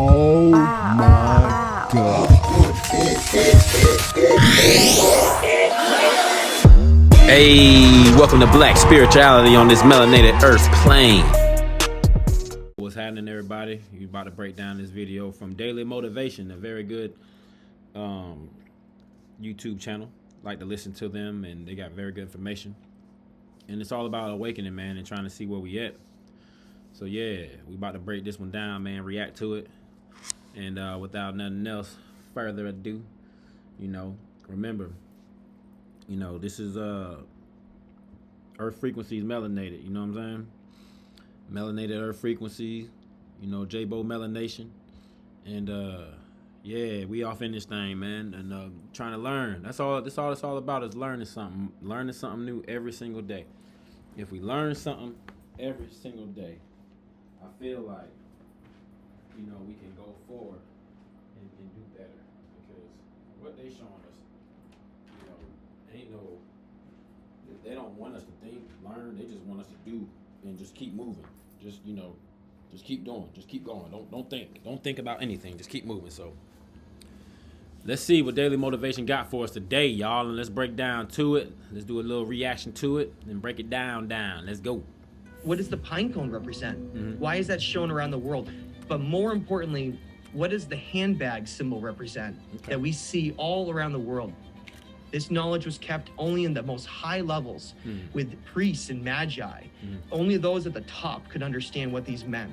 Oh my God. Hey, welcome to Black Spirituality on this melanated earth plane. What's happening, everybody? We're about to break down this video from Daily Motivation, a very good YouTube channel. Like to listen to them, and they got very good information. And it's all about awakening, man, and trying to see where we at. So yeah, we about to break this one down, man, react to it. And without nothing else further ado, remember, this is earth frequencies melanated, you know what I'm saying? Melanated earth frequencies, J-Bo melanation. And yeah, we off in this thing, man, and trying to learn. That's all it's all about, is learning something new every single day. If we learn something every single day, I feel like, we can go forward and do better, because what they showing us, they don't want us to think, learn. They just want us to do and just keep moving. Just keep doing. Just keep going. Don't think about anything. Just keep moving. So let's see what Daily Motivation got for us today, y'all, and let's break down to it. Let's do a little reaction to it and break it down. Let's go. What does the pine cone represent? Why is that shown around the world? But more importantly, what does the handbag symbol represent that we see all around the world? This knowledge was kept only in the most high levels with priests and magi. Only those at the top could understand what these meant.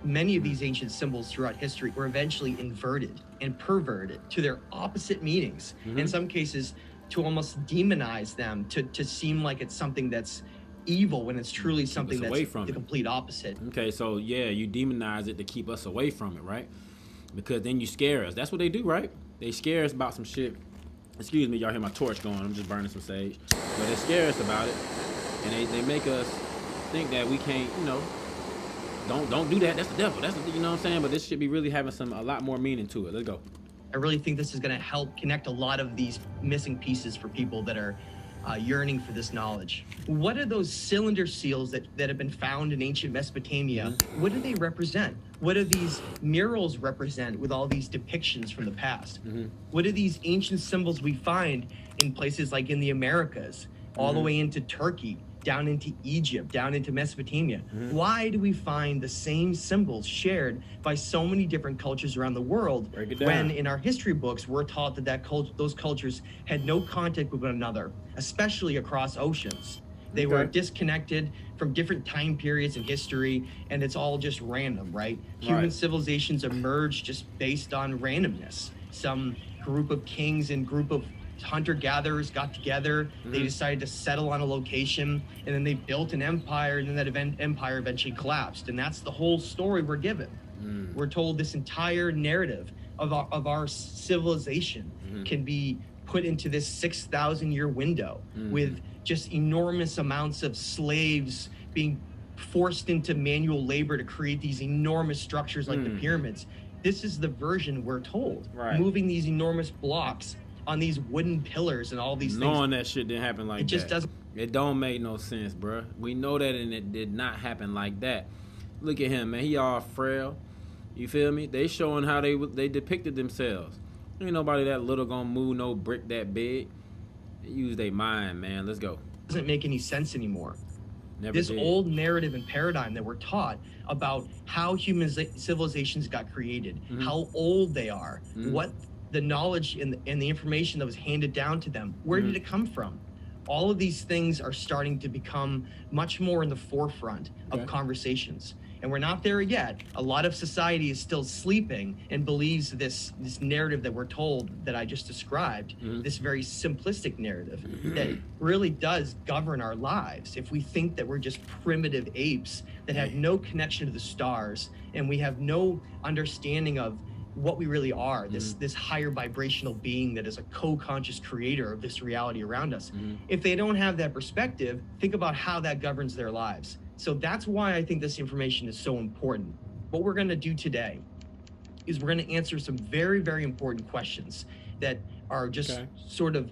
Many of these ancient symbols throughout history were eventually inverted and perverted to their opposite meanings. In some cases, to almost demonize them, to seem like it's something that's evil when it's truly something that's the complete opposite. Okay, so yeah, you demonize it to keep us away from it, right? Because then you scare us. That's what they do, right? They scare us about some shit. Excuse me, y'all hear my torch going. I'm just burning some sage. But they scare us about it, and they make us think that we can't, don't do that. That's the devil. That's the, you know what I'm saying? But this should be really having a lot more meaning to it. Let's go. I really think this is going to help connect a lot of these missing pieces for people that are yearning for this knowledge. What are those cylinder seals that have been found in ancient Mesopotamia? What do they represent? What do these murals represent with all these depictions from the past? What are these ancient symbols we find in places like in the Americas, all the way into Turkey, down into Egypt, down into Mesopotamia? Why do we find the same symbols shared by so many different cultures around the world, when in our history books we're taught that those cultures had no contact with one another, especially across oceans? They were disconnected from different time periods in history, and it's all just random, right? Human civilizations emerged just based on randomness. Some group of kings and group of hunter-gatherers got together, they decided to settle on a location, and then they built an empire, and then that empire eventually collapsed. And that's the whole story we're given. We're told this entire narrative of our civilization can be put into this 6,000-year window with just enormous amounts of slaves being forced into manual labor to create these enormous structures like the pyramids. This is the version we're told. Moving these enormous blocks on these wooden pillars and all these things. Knowing that shit didn't happen like that. It just doesn't. It don't make no sense, bruh. We know that, and it did not happen like that. Look at him, man. He all frail. You feel me? They showing how they depicted themselves. Ain't nobody that little gonna move no brick that big. They use their mind, man. Let's go. Doesn't make any sense anymore. This old narrative and paradigm that we're taught about how human civilizations got created, how old they are, what the knowledge and the information that was handed down to them, where did it come from? All of these things are starting to become much more in the forefront of conversations. And we're not there yet. A lot of society is still sleeping and believes this narrative that we're told that I just described, this very simplistic narrative that really does govern our lives. If we think that we're just primitive apes that have no connection to the stars, and we have no understanding of what we really are, this higher vibrational being that is a co-conscious creator of this reality around us. If they don't have that perspective, think about how that governs their lives. So that's why I think this information is so important. What we're going to do today is we're going to answer some very, very important questions that are just sort of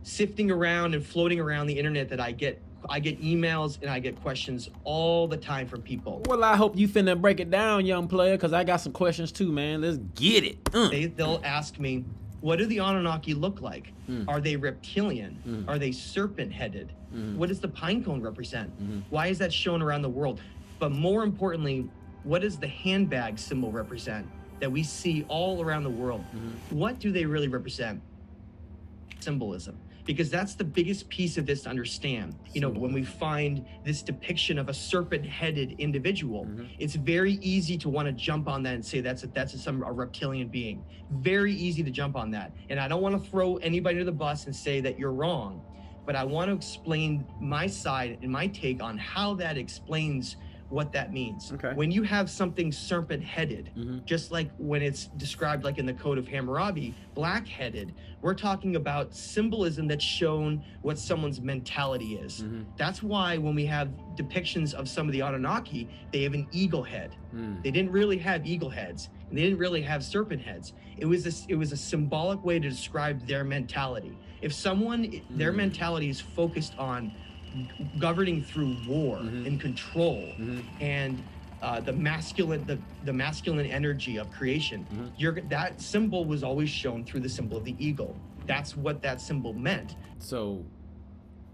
sifting around and floating around the internet that I get I get emails and I get questions all the time from people. Well, I hope you finna break it down, young player, because I got some questions too, man. Let's get it. They'll ask me, what do the Anunnaki look like? Are they reptilian? Are they serpent-headed? What does the pine cone represent? Why is that shown around the world? But more importantly, what does the handbag symbol represent that we see all around the world? What do they really represent? Symbolism. Because that's the biggest piece of this to understand. You know, when we find this depiction of a serpent-headed individual, it's very easy to want to jump on that and say that's a reptilian being. Very easy to jump on that. And I don't want to throw anybody to the bus and say that you're wrong, but I want to explain my side and my take on how that explains what that means. Okay. When you have something serpent-headed, just like when it's described like in the Code of Hammurabi, black-headed, we're talking about symbolism that's shown what someone's mentality is. That's why when we have depictions of some of the Anunnaki, they have an eagle head. They didn't really have eagle heads, and they didn't really have serpent heads. It was a symbolic way to describe their mentality. If someone, their mentality is focused on governing through war and control and the masculine energy of creation, that symbol was always shown through the symbol of the eagle. That's what that symbol meant. So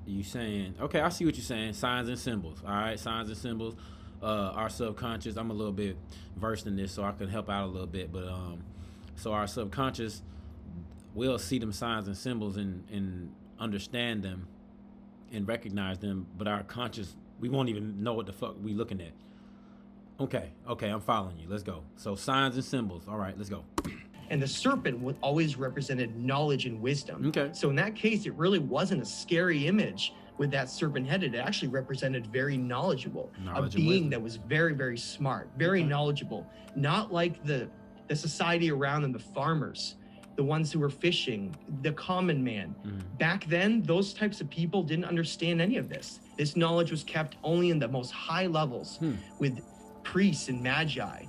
you saying, okay, I see what you're saying. Signs and symbols. All right, signs and symbols. Our subconscious, I'm a little bit versed in this, so I can help out a little bit. But so our subconscious will see them signs and symbols and understand them and recognize them, but our conscious, we won't even know what the fuck we looking at. Okay, I'm following you. Let's go. So signs and symbols. All right, let's go. And the serpent always represented knowledge and wisdom. Okay. So in that case, it really wasn't a scary image with that serpent headed. It actually represented very knowledgeable, a being that was very, very smart, very knowledgeable. Not like the society around them, the farmers, the ones who were fishing, the common man. Back then, those types of people didn't understand any of this. This knowledge was kept only in the most high levels with priests and magi.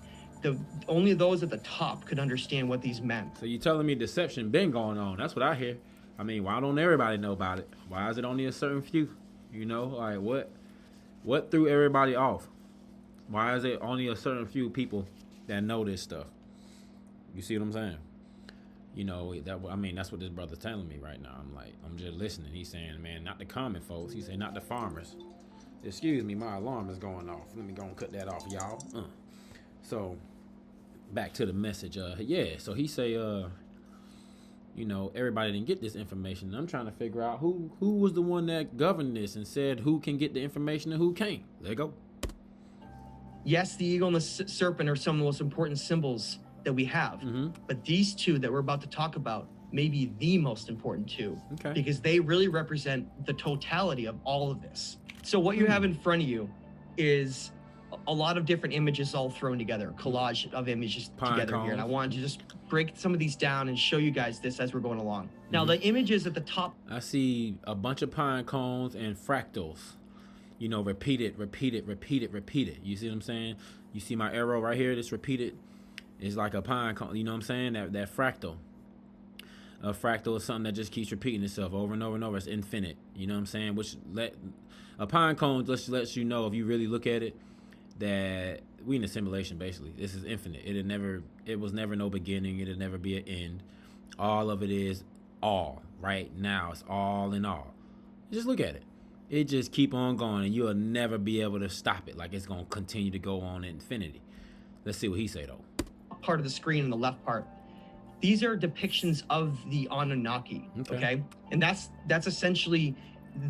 Only those at the top could understand what these meant. So you telling me deception been going on? That's what I hear. I mean, why don't everybody know about it? Why is it only a certain few? You know, like what threw everybody off? Why is it only a certain few people that know this stuff? You see what I'm saying? You know, that's what this brother's telling me right now. I'm just listening. He's saying, man, not the common folks. He's saying, not the farmers. Excuse me, my alarm is going off. Let me go and cut that off, y'all. So, back to the message. So he say, you know, everybody didn't get this information. And I'm trying to figure out who was the one that governed this and said who can get the information and who can't. There go. Yes, the eagle and the serpent are some of the most important symbols that we have, but these two that we're about to talk about may be the most important two, because they really represent the totality of all of this. So what you have in front of you is a lot of different images all thrown together, a collage of images together here, and I wanted to just break some of these down and show you guys this as we're going along. Now the images at the top, I see a bunch of pine cones and fractals, you know, repeated. You see what I'm saying? You see my arrow right here, this repeated. It's like a pine cone, you know what I'm saying? That fractal. A fractal is something that just keeps repeating itself over and over and over. It's infinite, you know what I'm saying? A pine cone just lets you know, if you really look at it, that we in a simulation basically. This is infinite. It was never no beginning. It'll never be an end. All of it is all right now. It's all in all. Just look at it. It just keep on going, and you'll never be able to stop it. Like it's gonna continue to go on in infinity. Let's see what he say though. Part of the screen in the left part, these are depictions of the Anunnaki. Okay, and that's essentially,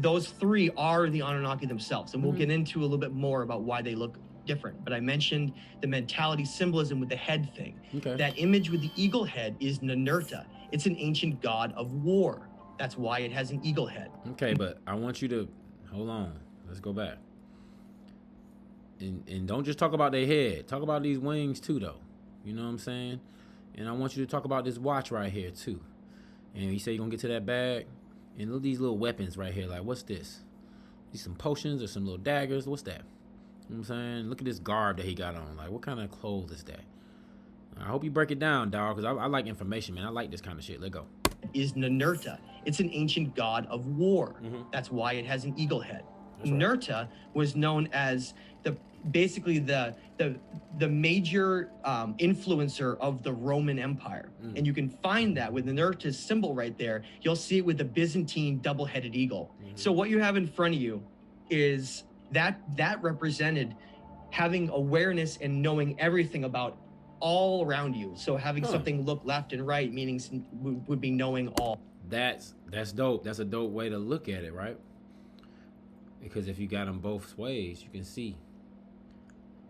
those three are the Anunnaki themselves, and we'll get into a little bit more about why they look different. But I mentioned the mentality symbolism with the head thing. That image with the eagle head is Ninurta. It's an ancient god of war. That's why it has an eagle head. Okay, but I want you to hold on. Let's go back. And don't just talk about their head. Talk about these wings too, though. You know what I'm saying? And I want you to talk about this watch right here too. And he said you're gonna get to that bag. And look at these little weapons right here. Like, what's this? These some potions or some little daggers? What's that? You know what I'm saying? Look at this garb that he got on. Like, what kind of clothes is that? I hope you break it down, dog, because I like information, man. I like this kind of shit. Let's go. Is Ninurta. It's an ancient god of war. That's why it has an eagle head. Nerta was known as basically the major influencer of the Roman Empire. And you can find that with the Nerta's symbol right there. You'll see it with the Byzantine double-headed eagle. So what you have in front of you is that represented having awareness and knowing everything about all around you. So having something look left and right, meaning would be knowing all. That's dope. That's a dope way to look at it, right? Because if you got them both ways, you can see.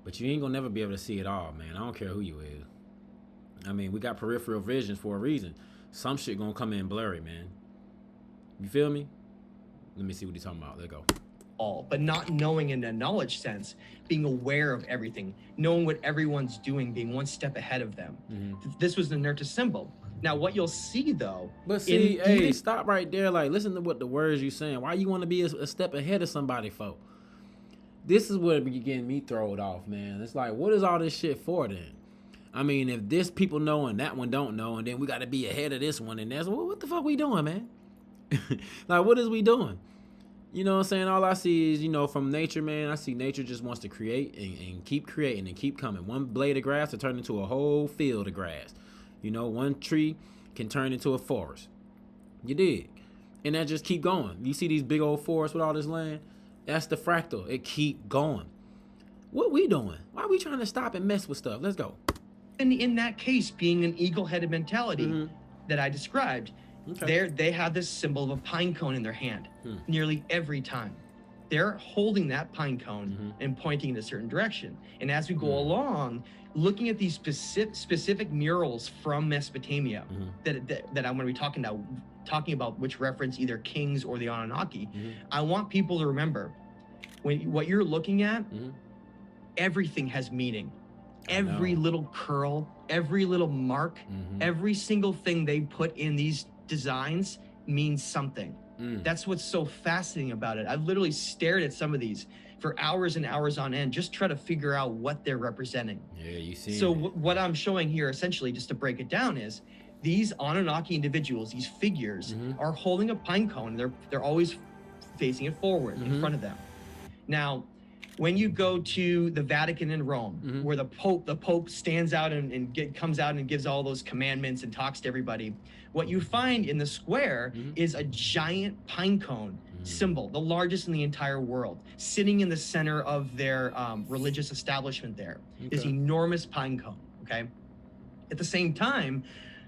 But you ain't gonna never be able to see it all, man. I don't care who you is. I mean, we got peripheral visions for a reason. Some shit gonna come in blurry, man. You feel me? Let me see what he's talking about. Let go. All, but not knowing in a knowledge sense, being aware of everything, knowing what everyone's doing, being one step ahead of them. This was the Nerta symbol. Now, what you'll see though, but see, hey, stop right there. Like, listen to what the words you saying. Why you want to be a step ahead of somebody for? This is what be getting me thrown off, man. It's like, what is all this shit for then? I mean, if this people know and that one don't know, and then we got to be ahead of this one, and that's what the fuck we doing, man? Like, what is we doing? You know what I'm saying? All I see is, you know, from nature, man, I see nature just wants to create and keep creating and keep coming. One blade of grass to turn into a whole field of grass. You know, one tree can turn into a forest. You dig? And that just keep going. You see these big old forests with all this land? That's the fractal. It keep going. What we doing? Why are we trying to stop and mess with stuff? Let's go. And in that case, being an eagle-headed mentality that I described, they have this symbol of a pine cone in their hand nearly every time. They're holding that pine cone and pointing in a certain direction. And as we go along, looking at these specific murals from Mesopotamia that I'm going to be talking about, which reference either kings or the Anunnaki, I want people to remember what you're looking at, everything has meaning. Every little curl, every little mark, every single thing they put in these designs means something. That's what's so fascinating about it. I've literally stared at some of these for hours and hours on end, just try to figure out what they're representing. Yeah, you see. So what I'm showing here, essentially, just to break it down, is these Anunnaki individuals, these figures, are holding a pine cone. They're always facing it forward in front of them. Now, when you go to the Vatican in Rome, where the Pope stands out and comes out and gives all those commandments and talks to everybody, what you find in the square is a giant pine cone symbol, the largest in the entire world, sitting in the center of their religious establishment there. This enormous pine cone, okay? At the same time,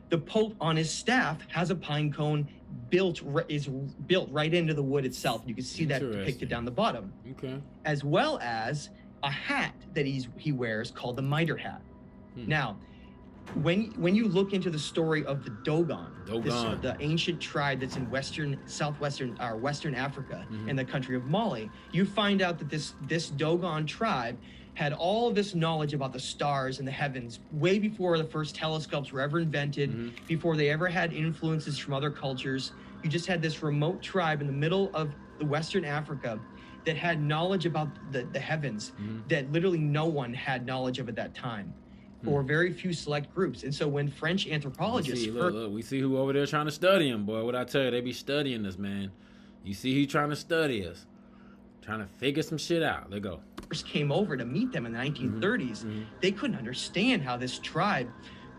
the Pope on his staff has a pine cone built right into the wood itself. You can see that depicted down the bottom. As well as a hat that he wears called the mitre hat. Now, when you look into the story of the Dogon, the ancient tribe that's in western Africa in the country of Mali, you find out that this Dogon tribe had all of this knowledge about the stars and the heavens way before the first telescopes were ever invented, before they ever had influences from other cultures. You just had this remote tribe in the middle of the Western Africa that had knowledge about the heavens that literally no one had knowledge of at that time, or very few select groups. And so when French anthropologists... Look, we see who over there trying to study him, boy. What I tell you, they be studying us, man. You see who trying to study us, trying to figure some shit out. Let go. First came over to meet them in the 1930s, they couldn't understand how this tribe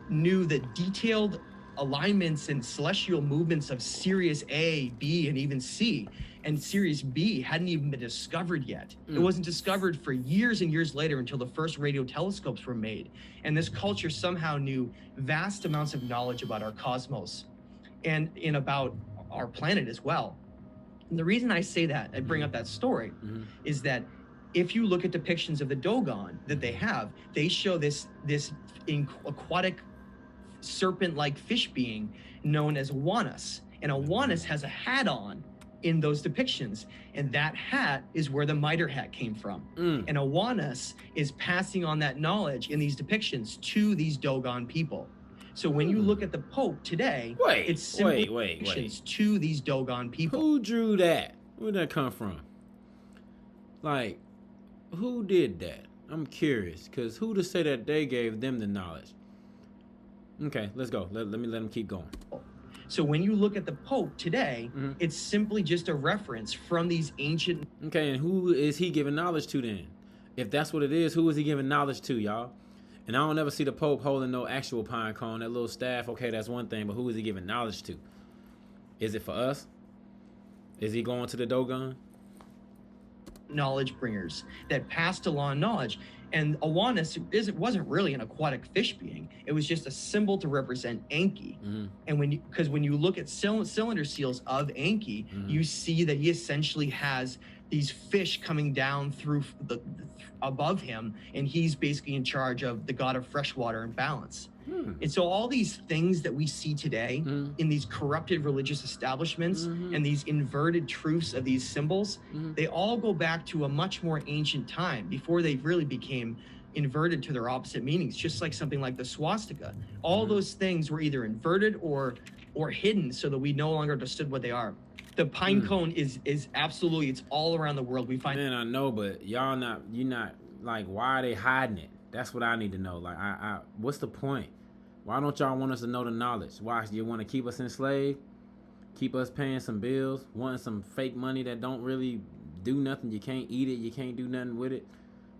knew the detailed alignments and celestial movements of Sirius A, B, and even C. And Sirius B hadn't even been discovered yet. It wasn't discovered for years and years later until the first radio telescopes were made. And this culture somehow knew vast amounts of knowledge about our cosmos and about our planet as well. And the reason I say that, I bring up that story, is that if you look at depictions of the Dogon that they have, they show this aquatic serpent-like fish being known as Awanas. And Awanas has a hat on in those depictions. And that hat is where the mitre hat came from. And Awanas is passing on that knowledge in these depictions to these Dogon people. So when you look at the Pope today, it's simply depictions to these Dogon people. Who drew that? Where'd that come from? Like, who did that? I'm curious, because who to say that they gave them the knowledge? Okay, let's go. Let me let them keep going. So when you look at the Pope today, Mm-hmm. it's simply just a reference from these ancient. Okay, and who is he giving knowledge to then? If that's what it is, who is he giving knowledge to, y'all? And I don't ever see the Pope holding no actual pine cone, that little staff. Okay, that's one thing, but who is he giving knowledge to? Is it for us? Is he going to the Dogon? Knowledge bringers that passed along knowledge. And Awanas wasn't really an aquatic fish being. It was just a symbol to represent Enki. Mm-hmm. And when you look at cylinder seals of Enki, Mm-hmm. you see that he essentially has these fish coming down through above him, and he's basically in charge of the god of freshwater and balance. And so all these things that we see today in these corrupted religious establishments and these inverted truths of these symbols, they all go back to a much more ancient time before they really became inverted to their opposite meanings, just like something like the swastika. All those things were either inverted or hidden so that we no longer understood what they are. The pine cone is absolutely, it's all around the world. We find. Man, I know, but you're not like, why are they hiding it? That's what I need to know. Like, what's the point? Why don't y'all want us to know the knowledge? Why you want to keep us enslaved? Keep us paying some bills, wanting some fake money that don't really do nothing. You can't eat it. You can't do nothing with it.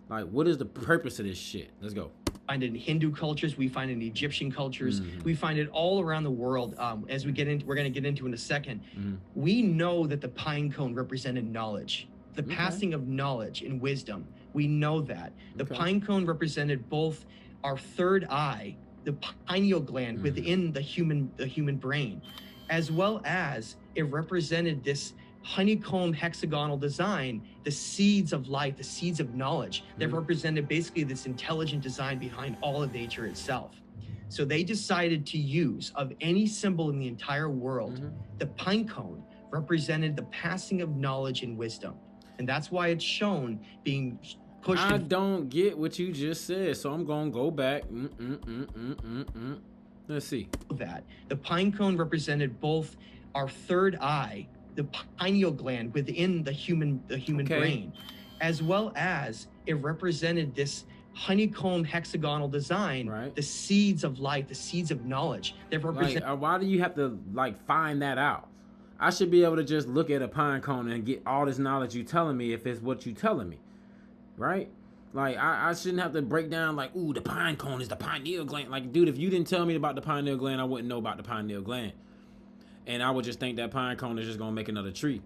Like, what is the purpose of this shit? Let's go. Find it in Hindu cultures, we find it in Egyptian cultures, we find it all around the world. As we're going to get into in a second, we know that the pine cone represented knowledge, the passing of knowledge and wisdom. We know that. The pine cone represented both our third eye, the pineal gland within the human brain, as well as it represented this honeycomb hexagonal design, the seeds of life, the seeds of knowledge that represented basically this intelligent design behind all of nature itself. So they decided to use, of any symbol in the entire world, the pine cone represented the passing of knowledge and wisdom. And that's why it's shown being pushed. I don't get what you just said, so I'm going to go back. Let's see. That the pine cone represented both our third eye, the pineal gland within the human brain, as well as it represented this honeycomb hexagonal design, the seeds of life, the seeds of knowledge that represent. Why do you have to find that out? I should be able to just look at a pine cone and get all this knowledge you telling me if it's what you telling me, right? Like, I shouldn't have to break down ooh, the pine cone is the pineal gland. Like, dude, if you didn't tell me about the pineal gland, I wouldn't know about the pineal gland. And I would just think that pine cone is just gonna make another tree.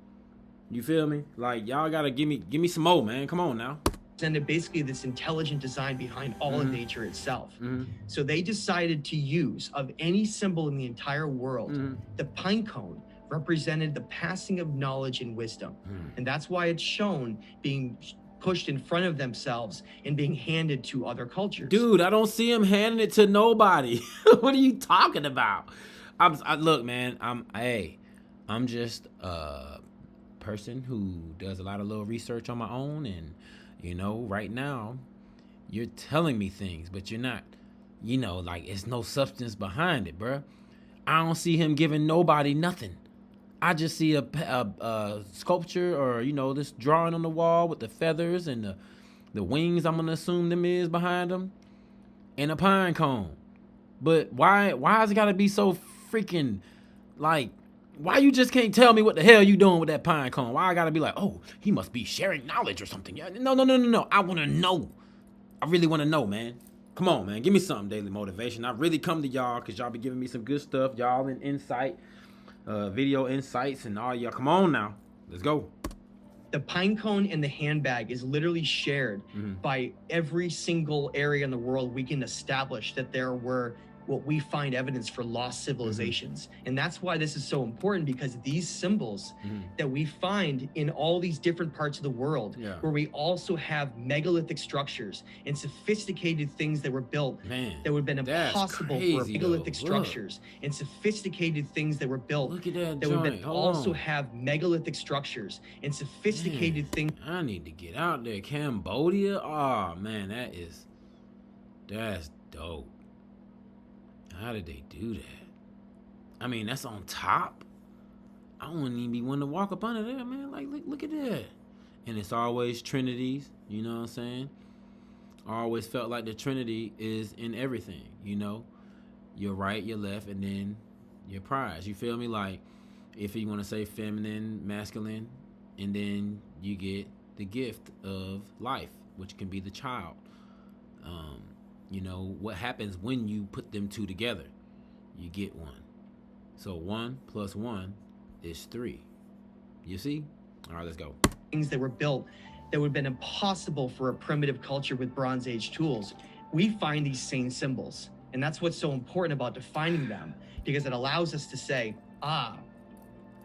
You feel me? Like, y'all gotta give me some more, man. Come on now. And basically this intelligent design behind all of nature itself. So they decided to use, of any symbol in the entire world, the pine cone represented the passing of knowledge and wisdom. And that's why it's shown being pushed in front of themselves and being handed to other cultures. Dude, I don't see him handing it to nobody. What are you talking about? Look, man, I'm just a person who does a lot of little research on my own, and right now you're telling me things, but you're not, it's no substance behind it, bruh. I don't see him giving nobody nothing. I just see a sculpture or this drawing on the wall with the feathers and the wings. I'm gonna assume them is behind them, and a pine cone. But why has it gotta be so freaking why you just can't tell me what the hell you doing with that pine cone? Why I gotta be like, oh, he must be sharing knowledge or something? Yeah, no. I wanna know. I really wanna know, man. Come on, man. Give me something, Daily Motivation. I really come to y'all because y'all be giving me some good stuff. Y'all in insight, video insights, and all y'all. Come on now. Let's go. The pine cone in the handbag is literally shared by every single area in the world. We can establish that there were what we find evidence for lost civilizations. And that's why this is so important, because these symbols that we find in all these different parts of the world, where we also have megalithic structures and sophisticated things that were built that would have been impossible for megalithic structures and sophisticated things that were built that would also have megalithic structures and sophisticated things. I need to get out there. Cambodia? Oh man, that's dope. How did they do that? I mean, that's on top. I wouldn't even be one to walk up under there, man. Like, look at that. And it's always Trinities, you know what I'm saying? I always felt like the Trinity is in everything, Your right, your left, and then your prize. You feel me? Like, if you want to say feminine, masculine, and then you get the gift of life, which can be the child. You know, what happens when you put them two together? You get one. So 1 + 1 is 3. You see? All right, let's go. Things that were built that would have been impossible for a primitive culture with Bronze Age tools. We find these same symbols. And that's what's so important about defining them, because it allows us to say,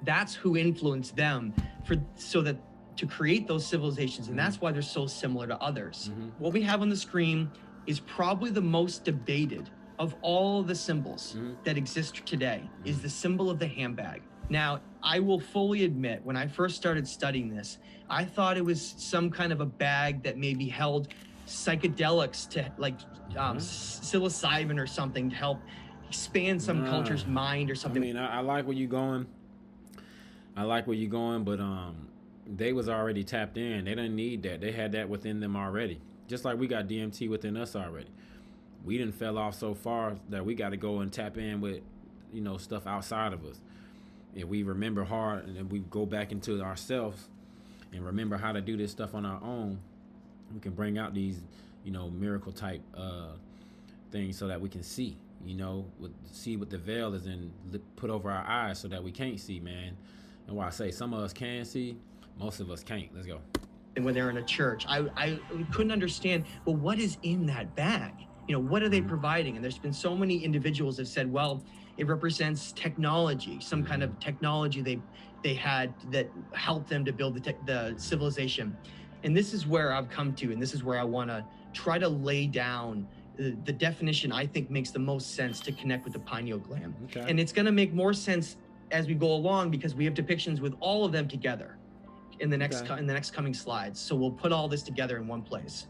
that's who influenced them to create those civilizations. And that's why they're so similar to others. What we have on the screen is probably the most debated of all the symbols that exist today, is the symbol of the handbag. Now, I will fully admit, when I first started studying this, I thought it was some kind of a bag that maybe held psychedelics, to like psilocybin or something, to help expand some culture's mind or something. I mean, I like where you're going. But they was already tapped in. They didn't need that. They had that within them already. Just like we got DMT within us already. We didn't fell off so far that we got to go and tap in with, you know, stuff outside of us. If we remember hard and then we go back into ourselves and remember how to do this stuff on our own, we can bring out these, you know, miracle type things so that we can see, you know, see what the veil is in, put over our eyes so that we can't see, man. And why I say some of us can see, most of us can't. Let's go. And when they're in a church, I couldn't understand, well, what is in that bag? You know, what are they providing? And there's been so many individuals that said, well, it represents technology, some kind of technology they had that helped them to build the civilization. And this is where I've come to, and this is where I want to try to lay down the definition I think makes the most sense to connect with the pineal gland. Okay. And it's going to make more sense as we go along, because we have depictions with all of them together in the next coming slides. So we'll put all this together in one place.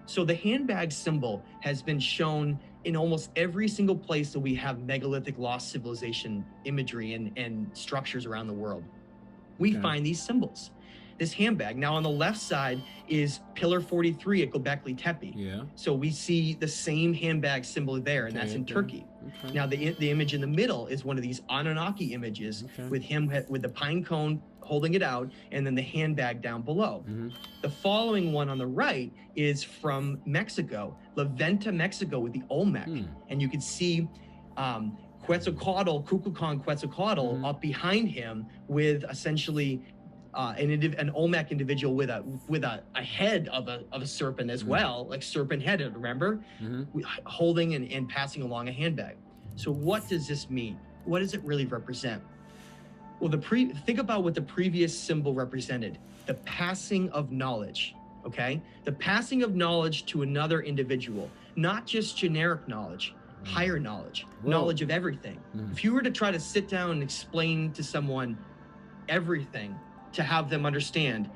So the handbag symbol has been shown in almost every single place that we have megalithic lost civilization imagery and structures around the world. We find these symbols. This handbag. Now on the left side is Pillar 43 at Göbekli Tepe. Yeah. So we see the same handbag symbol there, and that's in Turkey. Okay. Now the image in the middle is one of these Anunnaki images with him with the pine cone holding it out, and then the handbag down below. The following one on the right is from Mexico, La Venta, Mexico, with the Olmec. And you can see Quetzalcoatl, Kukulkan Quetzalcoatl up behind him with essentially an Olmec individual with a head of a serpent as well, like serpent headed, remember? Holding and passing along a handbag. So what does this mean? What does it really represent? Well, think about what the previous symbol represented: the passing of knowledge. Okay, the passing of knowledge to another individual, not just generic knowledge, higher knowledge, knowledge of everything. If you were to try to sit down and explain to someone everything, to have them understand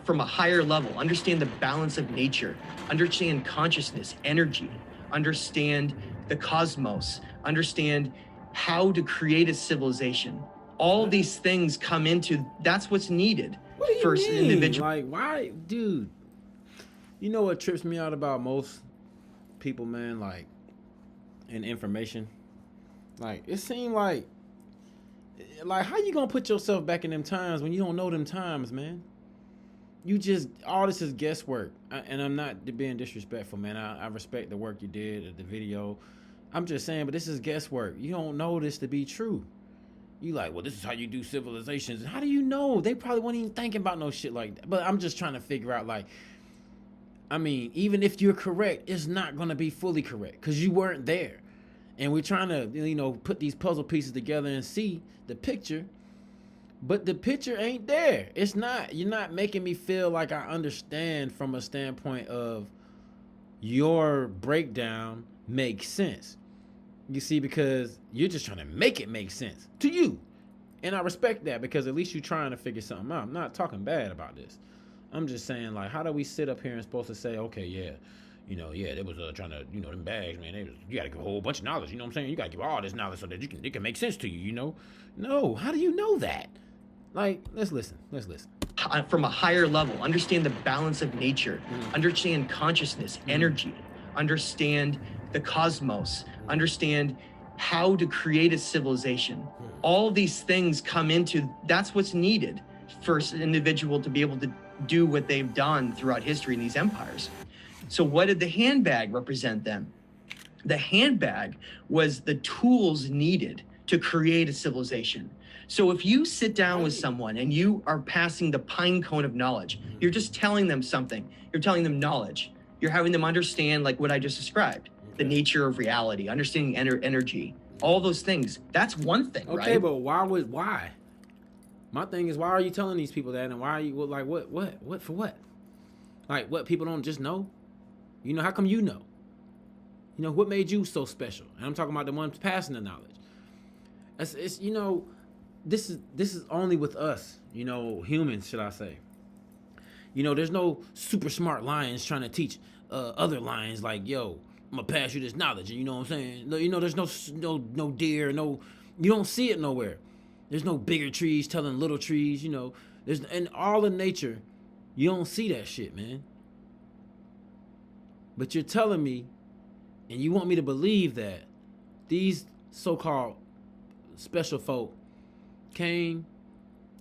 from a higher level, understand the balance of nature, understand consciousness, energy, understand the cosmos, understand how to create a civilization. All these things come into, that's what's needed for an individual. Like, why, dude? You know what trips me out about most people, man, like, in information? Like, it seemed like how you gonna put yourself back in them times when you don't know them times, man? You just, all this is guesswork. And I'm not being disrespectful, man. I respect the work you did, the video. I'm just saying, but this is guesswork. You don't know this to be true. You like, well, this is how you do civilizations. How do you know? They probably weren't even thinking about no shit like that. But I'm just trying to figure out, like, I mean, even if you're correct, it's not going to be fully correct because you weren't there. And we're trying to, you know, put these puzzle pieces together and see the picture. But the picture ain't there. It's not. You're not making me feel like I understand from a standpoint of your breakdown makes sense. You see, because you're just trying to make it make sense to you. And I respect that, because at least you're trying to figure something out. I'm not talking bad about this. I'm just saying, like, how do we sit up here and supposed to say, okay, yeah, you know, yeah, they was trying to, you know, them bags, man, you got to give a whole bunch of knowledge, you know what I'm saying? You got to give all this knowledge so that it can make sense to you, you know? No, how do you know that? Like, let's listen. From a higher level, understand the balance of nature, understand consciousness, energy, understand the cosmos, understand how to create a civilization. All of these things come into, that's what's needed for an individual to be able to do what they've done throughout history in these empires. So what did the handbag represent then? The handbag was the tools needed to create a civilization. So if you sit down with someone and you are passing the pine cone of knowledge, you're just telling them something. You're telling them knowledge. You're having them understand like what I just described, the nature of reality, understanding energy, all those things. That's one thing, right? Okay, but why? My thing is, why are you telling these people that, and why are you like what for what? Like what people don't just know? You know, how come you know? You know, what made you so special? And I'm talking about the ones passing the knowledge. It's you know, this is only with us, you know, humans, should I say. You know, there's no super smart lions trying to teach other lions like, yo, I'm gonna pass you this knowledge, and you know what I'm saying? You know, there's no deer, you don't see it nowhere. There's no bigger trees telling little trees, you know. There's in all of nature, you don't see that shit, man. But you're telling me, and you want me to believe that these so-called special folk came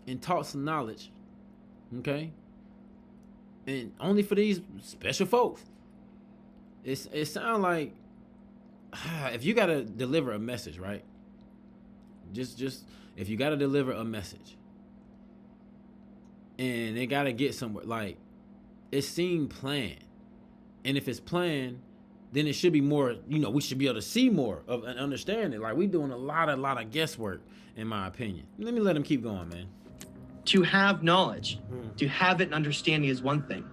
and taught some knowledge, okay? And only for these special folks. It sounds like if you gotta deliver a message, right? Just if you gotta deliver a message, and it gotta get somewhere, like it seemed planned, and if it's planned, then it should be more. You know, we should be able to see more of and understand it. Like we doing a lot of guesswork, in my opinion. Let me let him keep going, man. To have knowledge, to have it and understanding is one thing,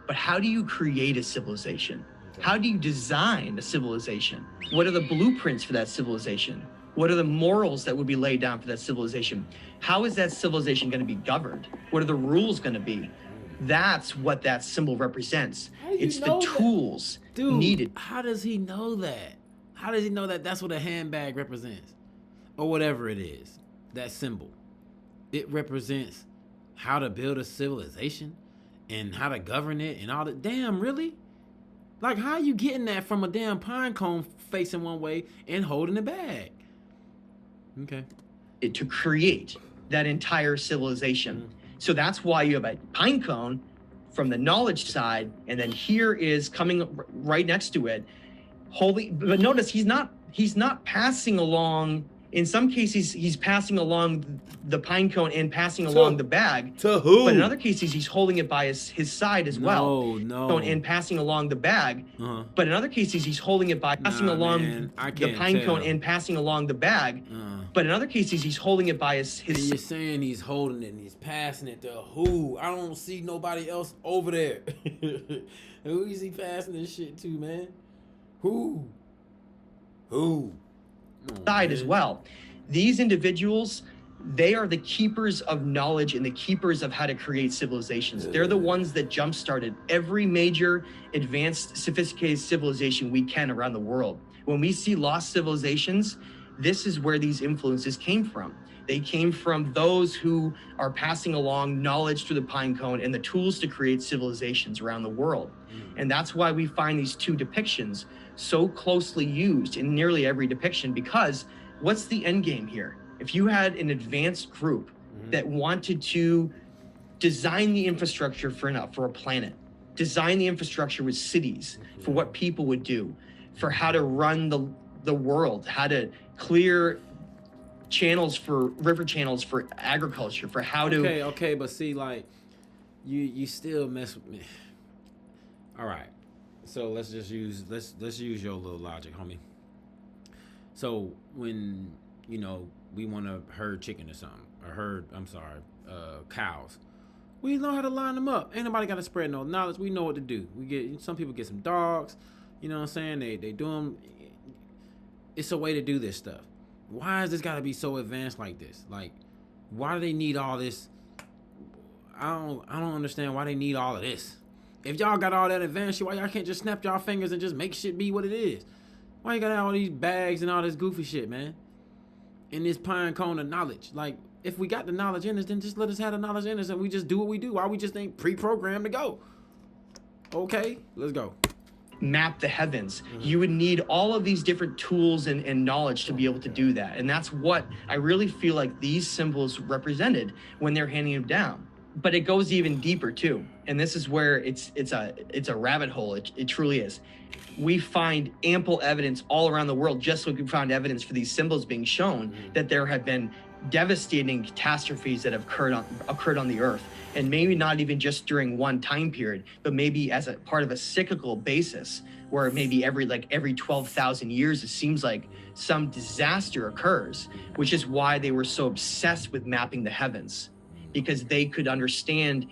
but how do you create a civilization? How do you design a civilization? What are the blueprints for that civilization? What are the morals that would be laid down for that civilization? How is that civilization going to be governed? What are the rules going to be? That's what that symbol represents. It's the tools needed. How does he know that? How does he know that that's what a handbag represents? Or whatever it is, that symbol. It represents how to build a civilization and how to govern it and all that. Damn, really? Like, how are you getting that from a damn pine cone facing one way and holding a bag? Okay. To create that entire civilization. So that's why you have a pine cone from the knowledge side, and then here is coming right next to it, holding. But notice he's not passing along. In some cases, he's passing along the pine cone and passing along the bag. To who? But in other cases, he's holding it by his side as well. No. And passing along the bag. But in other cases, he's holding it by passing along the pine cone and passing along the bag. But in other cases, he's holding it by his. And you're saying he's holding it and he's passing it to who? I don't see nobody else over there. Who is he passing this shit to, man? Who? Side as well. These individuals, they are the keepers of knowledge and the keepers of how to create civilizations. They're the ones that jump-started every major advanced sophisticated civilization we can around the world. When we see lost civilizations, this is where these influences came from. They came from those who are passing along knowledge through the pine cone and the tools to create civilizations around the world. And that's why we find these two depictions so closely used in nearly every depiction, because what's the end game here? If you had an advanced group that wanted to design the infrastructure for a planet, design the infrastructure with cities, for what people would do, for how to run the world, how to clear channels for river channels for agriculture, for how to okay, but see, like you still mess with me. All right, so let's use your little logic, homie. So when we want to herd chicken or something, or cows, we know how to line them up. Ain't nobody got to spread no knowledge. We know what to do. Some people get some dogs, you know what I'm saying? They do them. It's a way to do this stuff. Why has this got to be so advanced like this? Like, why do they need all this? I don't understand why they need all of this. If y'all got all that advanced shit, why y'all can't just snap y'all fingers and just make shit be what it is? Why you got all these bags and all this goofy shit, man? In this pine cone of knowledge. Like, if we got the knowledge in us, then just let us have the knowledge in us and we just do what we do. Why we just ain't pre-programmed to go? Okay, let's go. map the heavens. You would need all of these different tools and knowledge to be able to do that. And that's what I really feel like these symbols represented when they're handing them down. But it goes even deeper too. And this is where it's a rabbit hole. It truly is. We find ample evidence all around the world, just like we found evidence for these symbols being shown, that there have been devastating catastrophes that have occurred on the earth. And maybe not even just during one time period, but maybe as a part of a cyclical basis, where maybe every 12,000 years, it seems like some disaster occurs, which is why they were so obsessed with mapping the heavens, because they could understand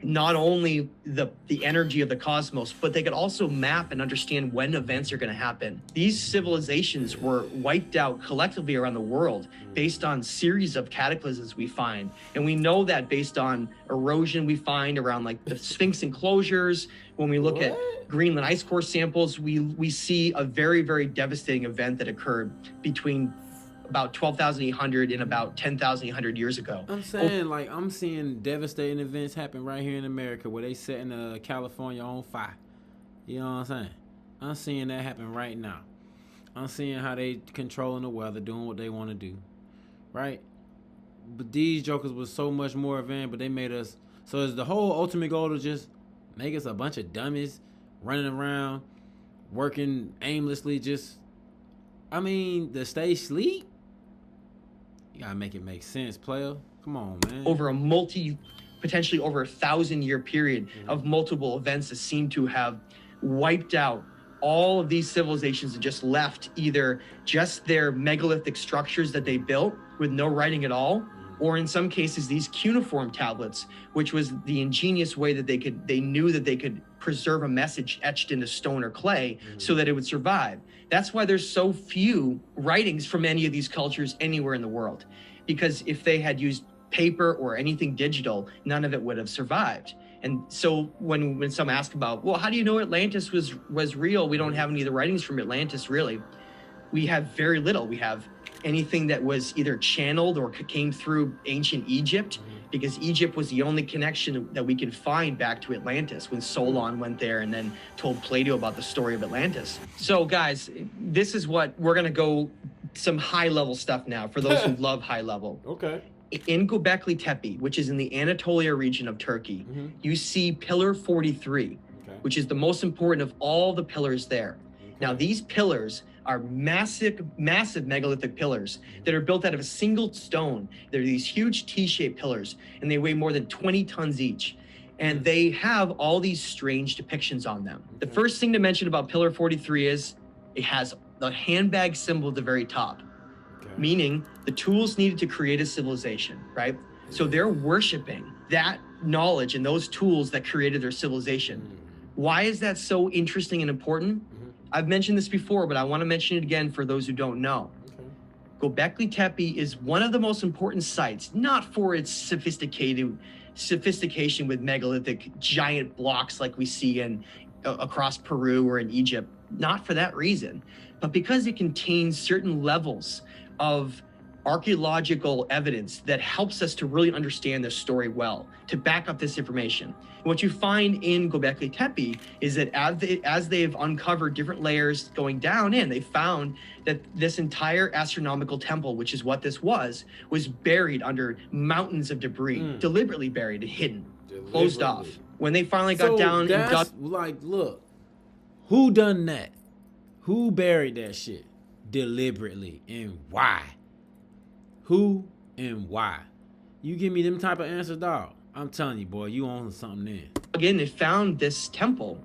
not only the energy of the cosmos, but they could also map and understand when events are going to happen. These civilizations were wiped out collectively around the world based on series of cataclysms we find. And we know that based on erosion we find around like the Sphinx enclosures. When we look at Greenland ice core samples, we see a very, very devastating event that occurred between about 12,800 and about 10,800 years ago. I'm saying, like, I'm seeing devastating events happen right here in America where they setting California on fire. You know what I'm saying? I'm seeing that happen right now. I'm seeing how they controlling the weather, doing what they want to do, right? But these jokers was so much more advanced, but they made us. So is the whole ultimate goal to just make us a bunch of dummies running around, working aimlessly, just, I mean, to stay asleep? You gotta make it make sense, player. Come on, man. Over a potentially over 1,000-year period of multiple events that seem to have wiped out all of these civilizations and just left either just their megalithic structures that they built with no writing at all, or in some cases these cuneiform tablets, which was the ingenious way that they knew that they could preserve a message etched into stone or clay so that it would survive. That's why there's so few writings from any of these cultures anywhere in the world, because if they had used paper or anything digital, none of it would have survived. And so when some ask about, well, how do you know Atlantis was real? We don't have any of the writings from Atlantis, really. We have very little. We have anything that was either channeled or came through ancient Egypt, because Egypt was the only connection that we can find back to Atlantis when Solon went there and then told Plato about the story of Atlantis. So guys, this is what we're gonna go some high level stuff now for those who love high level. Okay. In Göbekli Tepe, which is in the Anatolia region of Turkey, you see Pillar 43, which is the most important of all the pillars there. Now, these pillars are massive megalithic pillars that are built out of a single stone. They're these huge T-shaped pillars, and they weigh more than 20 tons each. And they have all these strange depictions on them. The first thing to mention about Pillar 43 is it has the handbag symbol at the very top, meaning the tools needed to create a civilization, right? So they're worshiping that knowledge and those tools that created their civilization. Why is that so interesting and important? I've mentioned this before, but I want to mention it again for those who don't know. Göbekli Tepe is one of the most important sites, not for its sophistication with megalithic giant blocks like we see across Peru or in Egypt, not for that reason, but because it contains certain levels of archaeological evidence that helps us to really understand this story well, to back up this information. And what you find in Göbekli Tepe is that as they've uncovered different layers going down in, they found that this entire astronomical temple, which is what this was buried under mountains of debris, deliberately buried and hidden, closed off. When they finally got down and dug, like, look, who done that? Who buried that shit deliberately, and why? Who and why? You give me them type of answers, dog, I'm telling you, boy, you on something then. Again, they found this temple.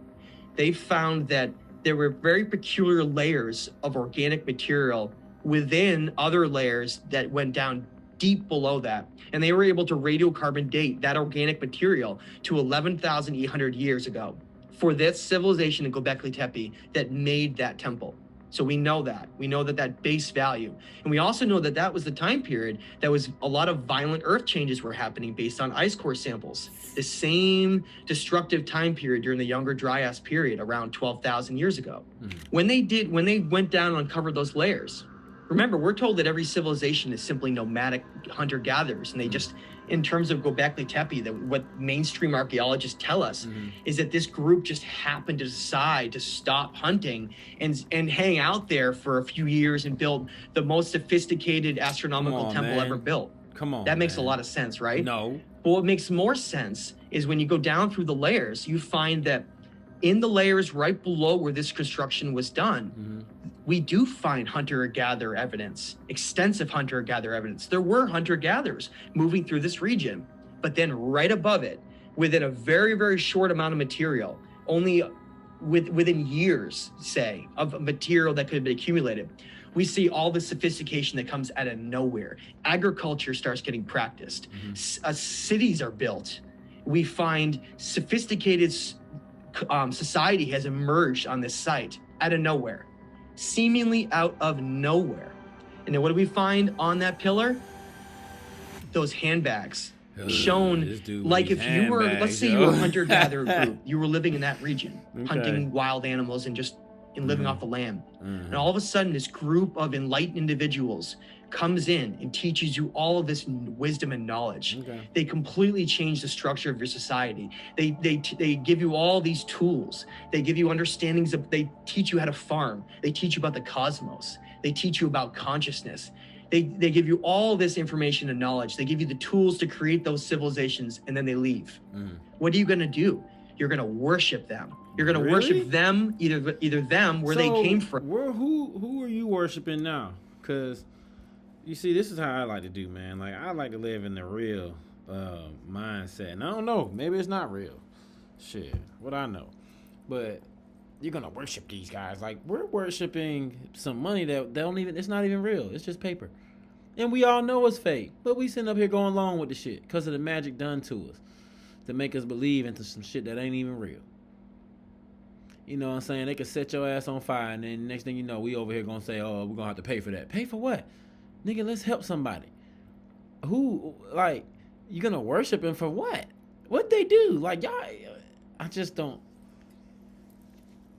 They found that there were very peculiar layers of organic material within other layers that went down deep below that. And they were able to radiocarbon date that organic material to 11,800 years ago for this civilization in Göbekli Tepe that made that temple. So we know that. We know that base value. And we also know that that was the time period that was a lot of violent earth changes were happening based on ice core samples. The same destructive time period during the Younger Dryas period around 12,000 years ago. When they went down and uncovered those layers, Remember, we're told that every civilization is simply nomadic hunter-gatherers, and they just, in terms of Göbekli Tepe, that what mainstream archaeologists tell us is that this group just happened to decide to stop hunting and hang out there for a few years and build the most sophisticated astronomical temple ever built. Come on, that makes man. a lot of sense, right? No. But what makes more sense is when you go down through the layers, you find that in the layers right below where this construction was done, we do find hunter-gatherer evidence, extensive hunter-gatherer evidence. There were hunter-gatherers moving through this region, but then right above it, within a very, very short amount of material, only within years, say, of material that could have been accumulated, we see all the sophistication that comes out of nowhere. Agriculture starts getting practiced. Cities are built. We find sophisticated society has emerged on this site out of nowhere, seemingly out of nowhere. And then what do we find on that pillar? Those handbags. Shown like if you were, let's say you were a hunter-gatherer group, you were living in that region, hunting wild animals and just living off the land. And all of a sudden, this group of enlightened individuals comes in and teaches you all of this wisdom and knowledge. They completely change the structure of your society. They give you all these tools. They give you understandings of, they teach you how to farm. They teach you about the cosmos. They teach you about consciousness. They give you all this information and knowledge. They give you the tools to create those civilizations, and then they leave. What are you going to do? You're going to worship them. You're going to worship them, either them where they came from. Who are you worshiping now? Because you see, this is how I like to do, man. Like, I like to live in the real mindset. And I don't know, maybe it's not real. Shit, what I know. But you're going to worship these guys. Like, we're worshiping some money that don't even, it's not even real. It's just paper. And we all know it's fake. But we sitting up here going along with the shit because of the magic done to us to make us believe into some shit that ain't even real. You know what I'm saying? They could set your ass on fire, and then next thing you know, we over here gonna say, oh, we're gonna have to pay for that. Pay for what? Nigga, let's help somebody. Who, like, you gonna worship him for what? What they do? Like, y'all, I just don't.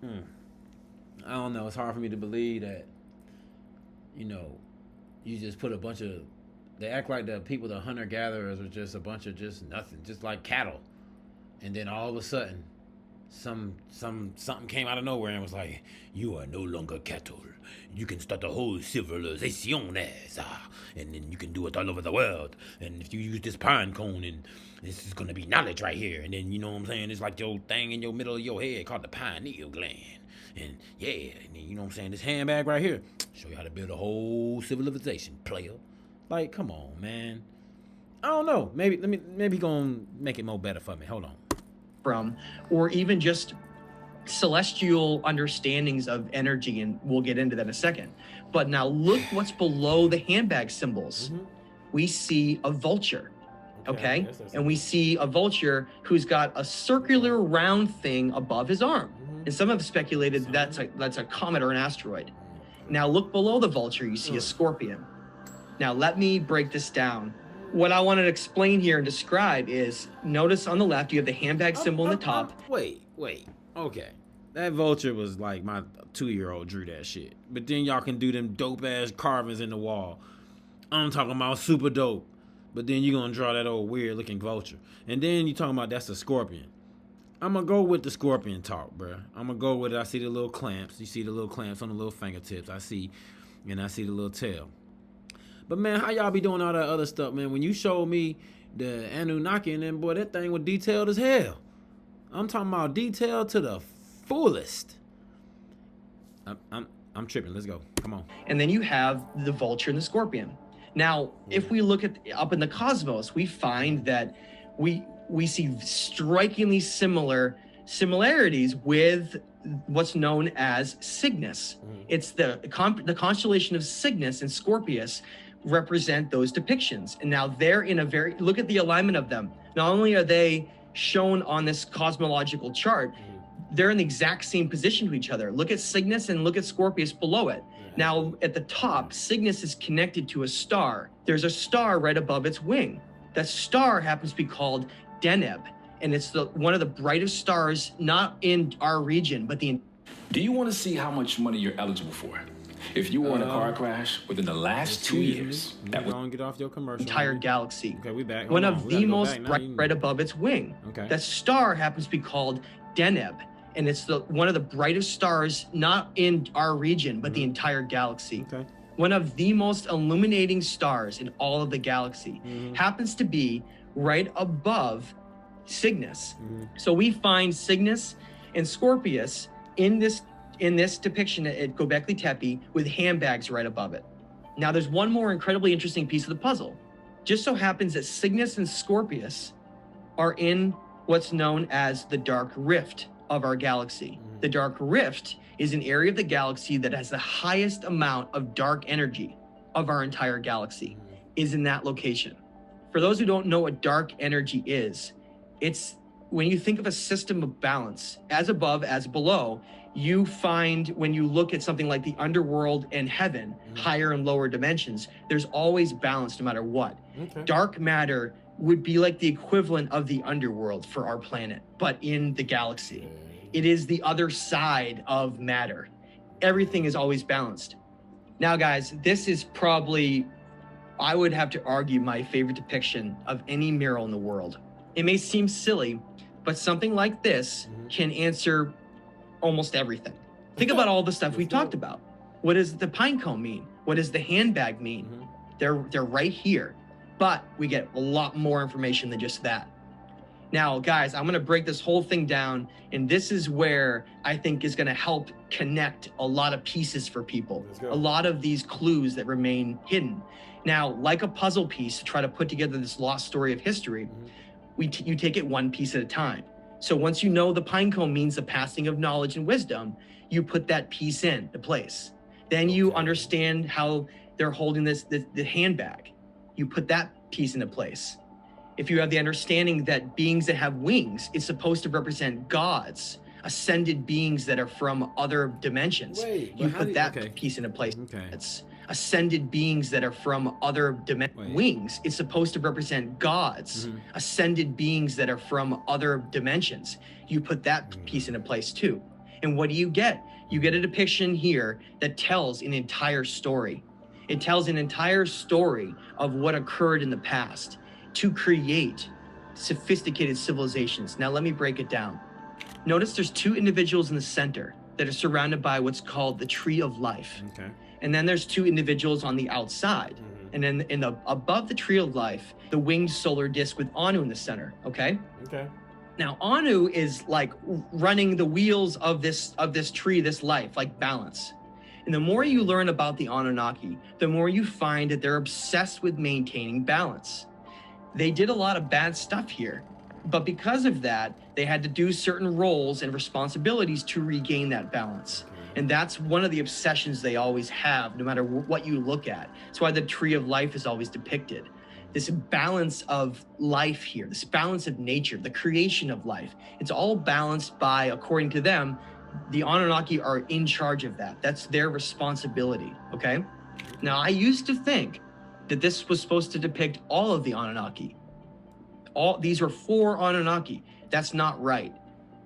I don't know. It's hard for me to believe that, you know, you just put a bunch of, they act like the people, the hunter-gatherers are just a bunch of just nothing, just like cattle. And then all of a sudden, something came out of nowhere and was like, you are no longer cattle. You can start a whole civilization, and then you can do it all over the world. And if you use this pine cone, and this is gonna be knowledge right here. And then, you know what I'm saying, it's like your thing in your middle of your head called the pineal gland. And yeah, and then, you know what I'm saying, this handbag right here, show you how to build a whole civilization, player. Like, come on, man. I don't know. Maybe gonna make it more better for me. Hold on. From, or even just celestial understandings of energy, and we'll get into that in a second. But now look what's below the handbag symbols. We see a vulture, okay? And we see a vulture who's got a circular round thing above his arm. And some have speculated that's a comet or an asteroid. Now look below the vulture, you see a scorpion. Now let me break this down. What I wanted to explain here and describe is, notice on the left, you have the handbag symbol in the top. Wait. Okay. That vulture was like my 2-year-old drew that shit. But then y'all can do them dope-ass carvings in the wall. I'm talking about super dope. But then you're going to draw that old weird-looking vulture. And then you talking about that's a scorpion. I'm going to go with the scorpion talk, bruh. I'm going to go with it. I see the little clamps. You see the little clamps on the little fingertips. I see the little tail. But, man, how y'all be doing all that other stuff, man? When you showed me the Anunnaki, and then, boy, that thing was detailed as hell. I'm talking about detailed to the fullest. I'm tripping. Let's go. Come on. And then you have the vulture and the scorpion. Now, if we look at up in the cosmos, we find that we see strikingly similarities with what's known as Cygnus. It's the constellation of Cygnus and Scorpius represent those depictions. And now they're in a look at the alignment of them. Not only are they shown on this cosmological chart, they're in the exact same position to each other. Look at Cygnus and look at Scorpius below it. Now at the top, Cygnus is connected to a star. There's a star right above its wing. That star happens to be called Deneb, and it's one of the brightest stars, not in our region, but the. Do you want to see how much money you're eligible for? If you were in a car crash within the last 2 years, that would don't get off your commercial. Entire galaxy. Okay, we back. One Hold on, of we the gotta go most back now. bright You- right above its wing. Okay. That star happens to be called Deneb, and it's one of the brightest stars, not in our region, but the entire galaxy. Okay. One of the most illuminating stars in all of the galaxy happens to be right above Cygnus. So we find Cygnus and Scorpius in this depiction at Göbekli Tepe with handbags right above it. Now there's one more incredibly interesting piece of the puzzle. Just so happens that Cygnus and Scorpius are in what's known as the Dark Rift of our galaxy. The Dark Rift is an area of the galaxy that has the highest amount of dark energy of our entire galaxy, is in that location. For those who don't know what dark energy is, it's when you think of a system of balance, as above, as below, you find when you look at something like the underworld and heaven, higher and lower dimensions, there's always balance no matter what. Okay. Dark matter would be like the equivalent of the underworld for our planet, but in the galaxy. It is the other side of matter. Everything is always balanced. Now, guys, this is probably, I would have to argue, my favorite depiction of any mural in the world. It may seem silly, but something like this can answer almost everything. Think about all the stuff we've talked about. What does the pine cone mean? What does the handbag mean? They're right here, but we get a lot more information than just that. Now, guys, I'm gonna break this whole thing down, and this is where I think is gonna help connect a lot of pieces for people, a lot of these clues that remain hidden. Now, like a puzzle piece to try to put together this lost story of history, you take it one piece at a time. So once you know the pine cone means the passing of knowledge and wisdom, you put that piece into place. Then you understand how they're holding the handbag. You put that piece into place. If you have the understanding that beings that have wings, it's supposed to represent gods, ascended beings that are from other dimensions. You put that piece into place. It's ascended beings that are from other wings. It's supposed to represent gods, ascended beings that are from other dimensions. You put that piece into place too. And what do you get? You get a depiction here that tells an entire story. It tells an entire story of what occurred in the past to create sophisticated civilizations. Now let me break it down. Notice there's two individuals in the center that are surrounded by what's called the tree of life. And then there's two individuals on the outside. And then above the tree of life, the winged solar disk with Anu in the center, okay? Now Anu is like running the wheels of this tree, this life, like balance. And the more you learn about the Anunnaki, the more you find that they're obsessed with maintaining balance. They did a lot of bad stuff here, but because of that, they had to do certain roles and responsibilities to regain that balance. And that's one of the obsessions they always have, no matter what you look at. That's why the tree of life is always depicted. This balance of life here, this balance of nature, the creation of life. It's all balanced by, according to them, the Anunnaki are in charge of that. That's their responsibility, okay? Now, I used to think that this was supposed to depict all of the Anunnaki. These are 4 Anunnaki. That's not right.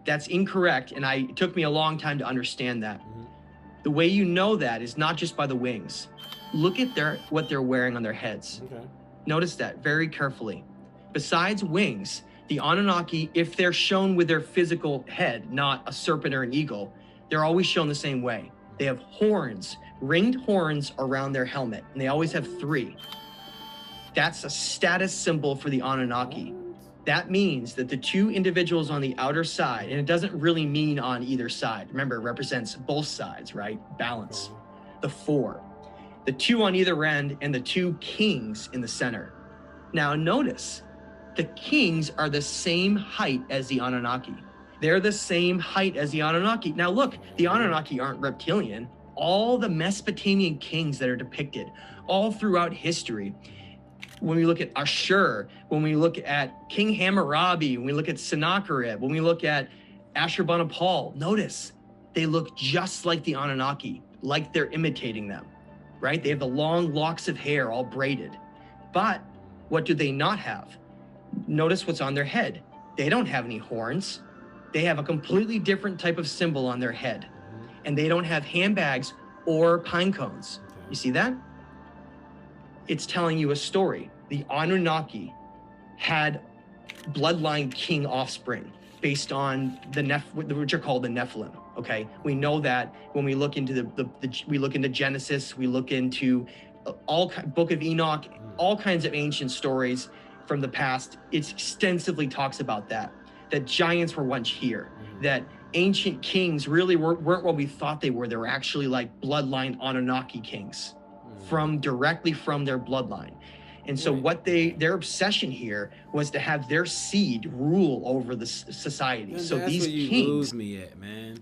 That's incorrect, and it took me a long time to understand that. The way you know that is not just by the wings. Look at what they're wearing on their heads. Notice that very carefully. Besides wings, the Anunnaki, if they're shown with their physical head, not a serpent or an eagle, they're always shown the same way. They have horns, ringed horns around their helmet, and they always have 3. That's a status symbol for the Anunnaki. That means that the 2 individuals on the outer side, and it doesn't really mean on either side. Remember, it represents both sides, right? Balance. The 4. The 2 on either end, and the 2 kings in the center. Now notice, the kings are the same height as the Anunnaki. They're the same height as the Anunnaki. Now look, the Anunnaki aren't reptilian. All the Mesopotamian kings that are depicted all throughout history, when we look at Ashur, when we look at King Hammurabi, when we look at Sennacherib, when we look at Ashurbanipal, notice they look just like the Anunnaki, like they're imitating them, right? They have the long locks of hair all braided. But what do they not have? Notice what's on their head. They don't have any horns. They have a completely different type of symbol on their head. And they don't have handbags or pine cones. You see that? It's telling you a story. The Anunnaki had bloodline king offspring based on which are called the Nephilim. Okay, we know that when we look into we look into Genesis, we look into Book of Enoch, all kinds of ancient stories from the past. It extensively talks about that giants were once here, that ancient kings really weren't what we thought they were. They were actually like bloodline Anunnaki kings directly from their bloodline. And so their obsession here was to have their seed rule over the society. And so that's these where you kings lose me at, man.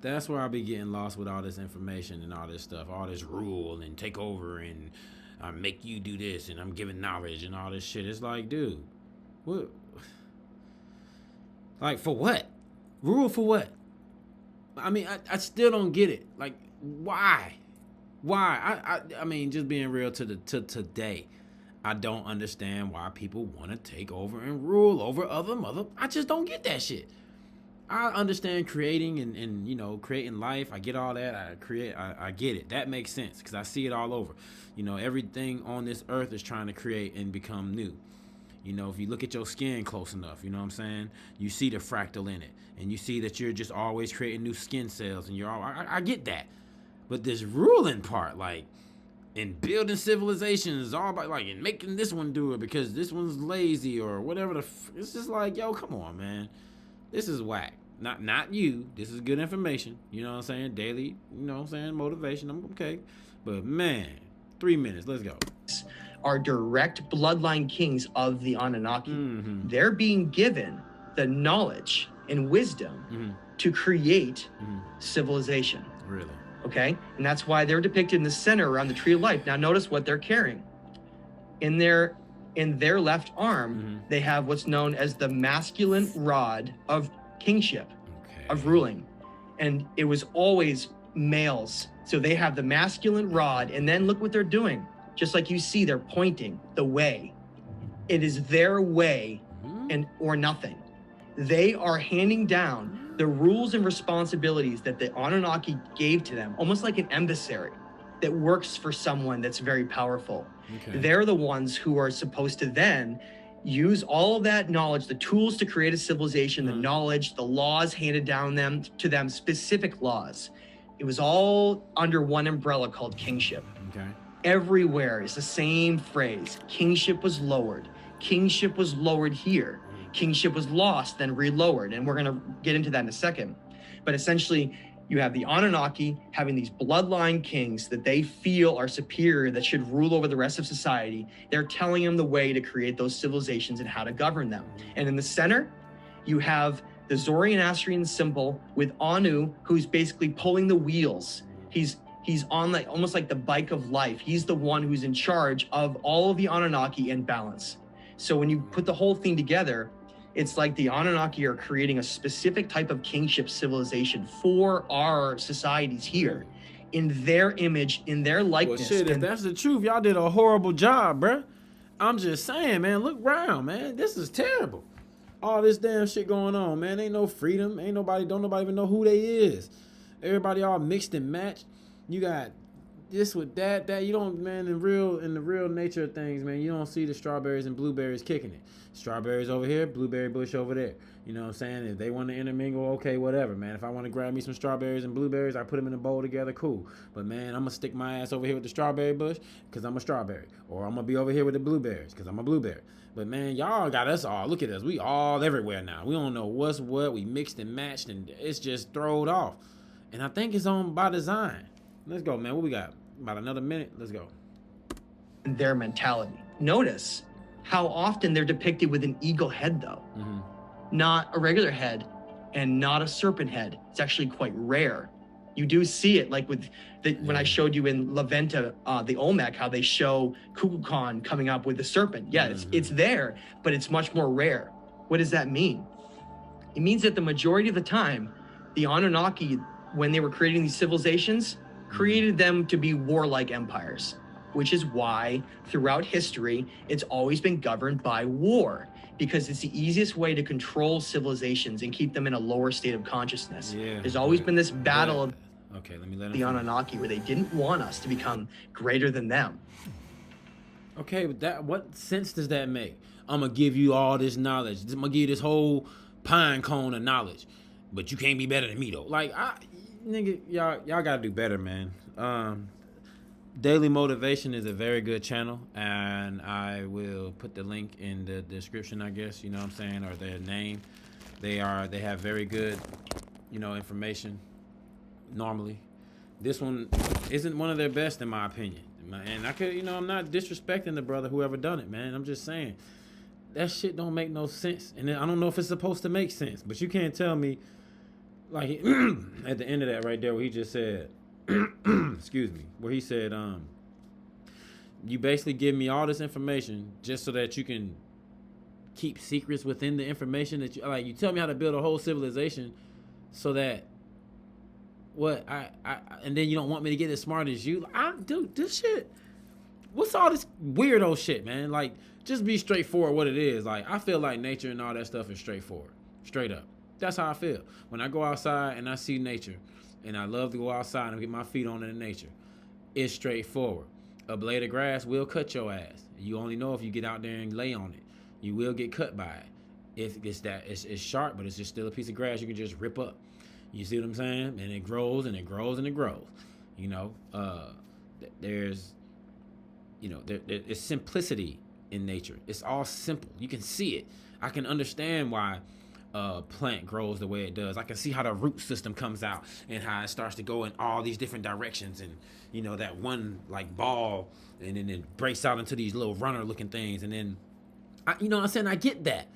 That's where I be getting lost with all this information and all this stuff, all this rule and take over and I make you do this and I'm giving knowledge and all this shit. It's like, dude, what? Like, for what? Rule for what? I mean, I still don't get it. Like, why? I mean, just being real to today, I don't understand why people want to take over and rule over other I just don't get that shit. I understand creating and you know, creating life. I get all that. I get it. That makes sense because I see it all over. You know, everything on this earth is trying to create and become new. You know, if you look at your skin close enough, you know what I'm saying? You see the fractal in it. And you see that you're just always creating new skin cells. And I get that. But this ruling part, like, in building civilizations, all about, like, and making this one do it because this one's lazy or whatever it's just like, yo, come on, man. This is whack. Not you. This is good information. You know what I'm saying? Daily, you know what I'm saying? Motivation. I'm okay. But, man, 3 minutes. Let's go. Are direct bloodline kings of the Anunnaki. They're being given the knowledge and wisdom to create civilization. Really? Okay? And that's why they're depicted in the center around the tree of life. Now notice what they're carrying. In their left arm, they have what's known as the masculine rod of kingship, of ruling. And it was always males. So they have the masculine rod, and then look what they're doing. Just like you see, they're pointing the way. It is their way or nothing. They are handing down the rules and responsibilities that the Anunnaki gave to them, almost like an emissary that works for someone that's very powerful. They're the ones who are supposed to then use all of that knowledge, the tools to create a civilization, the knowledge, the laws handed down to them, specific laws. It was all under one umbrella called kingship. Everywhere is the same phrase. Kingship was lowered. Kingship was lowered here. Kingship was lost, then relowered. And we're going to get into that in a second. But essentially, you have the Anunnaki having these bloodline kings that they feel are superior, that should rule over the rest of society. They're telling them the way to create those civilizations and how to govern them. And in the center, you have the Zoroastrian symbol with Anu, who's basically pulling the wheels. He's on like almost like the bike of life. He's the one who's in charge of all of the Anunnaki in balance. So when you put the whole thing together, it's like the Anunnaki are creating a specific type of kingship civilization for our societies here, in their image, in their likeness. Well, shit, if that's the truth, y'all did a horrible job, bruh. I'm just saying, man, look around, man. This is terrible. All this damn shit going on, man. Ain't no freedom. Don't nobody even know who they is. Everybody all mixed and matched. You got this with that. You don't, man, in the real nature of things, man, you don't see the strawberries and blueberries kicking it. Strawberries over here, blueberry bush over there. You know what I'm saying? If they want to intermingle, okay, whatever, man. If I want to grab me some strawberries and blueberries, I put them in a bowl together, cool. But, man, I'm going to stick my ass over here with the strawberry bush because I'm a strawberry. Or I'm going to be over here with the blueberries because I'm a blueberry. But, man, y'all got us all. Look at us. We all everywhere now. We don't know what's what. We mixed and matched, and it's just thrown off. And I think it's on by design. Let's go, man. What we got? About another minute. Let's go. Their mentality. Notice how often they're depicted with an eagle head, though. Not a regular head and not a serpent head. It's actually quite rare. You do see it, like with when I showed you in La Venta, the Olmec, how they show Kukulkan coming up with the serpent. Yeah, it's there, but it's much more rare. What does that mean? It means that the majority of the time, the Anunnaki, when they were creating these civilizations, created them to be warlike empires, which is why throughout history, it's always been governed by war, because it's the easiest way to control civilizations and keep them in a lower state of consciousness. There's always been this battle of... Okay, let me let him the finish. Anunnaki, where they didn't want us to become greater than them. Okay, but what sense does that make? I'm gonna give you all this knowledge. I'm gonna give you this whole pine cone of knowledge, but you can't be better than me though. Like, nigga, y'all gotta do better, man. Daily Motivation is a very good channel, and I will put the link in the description, I guess, you know what I'm saying, or their name. They have very good, information normally. This one isn't one of their best in my opinion. And I could, I'm not disrespecting the brother whoever done it, man. I'm just saying that shit don't make no sense. And I don't know if it's supposed to make sense, but you can't tell me, like, at the end of that right there where he just said, excuse me, where he said, you basically give me all this information just so that you can keep secrets within the information that you tell me how to build a whole civilization so that and then you don't want me to get as smart as you. Dude, this shit, what's all this weirdo shit, man? Like, just be straightforward what it is. Like, I feel like nature and all that stuff is straightforward, straight up. That's how I feel. When I go outside and I see nature, and I love to go outside and get my feet on in nature, it's straightforward. A blade of grass will cut your ass. You only know if you get out there and lay on it. You will get cut by it. It's sharp, but it's just still a piece of grass you can just rip up. You see what I'm saying? And it grows and it grows and it grows. There's simplicity in nature. It's all simple. You can see it. I can understand why a plant grows the way it does. I can see how the root system comes out and how it starts to go in all these different directions, and that one like ball, and then it breaks out into these little runner looking things, and then I get that.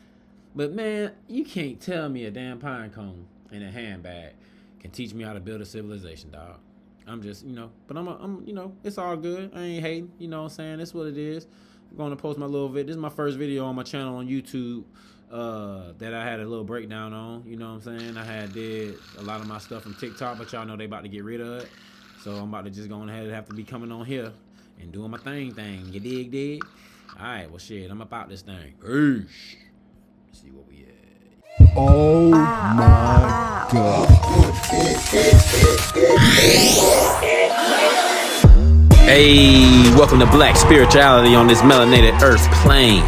But man, you can't tell me a damn pine cone in a handbag can teach me how to build a civilization, dog. I'm just, but I'm it's all good. I ain't hating, you know what I'm saying? That's what it is. I'm going to post my little video. This is my first video on my channel on YouTube that I had a little breakdown on, you know what I'm saying? I did a lot of my stuff from TikTok, but y'all know they about to get rid of it. So I'm about to just go ahead and have to be coming on here and doing my thing. You dig? All right, well, shit, I'm about this thing. Peace. Let's see what we at. Oh my God. Hey, welcome to Black Spirituality on this melanated earth plane.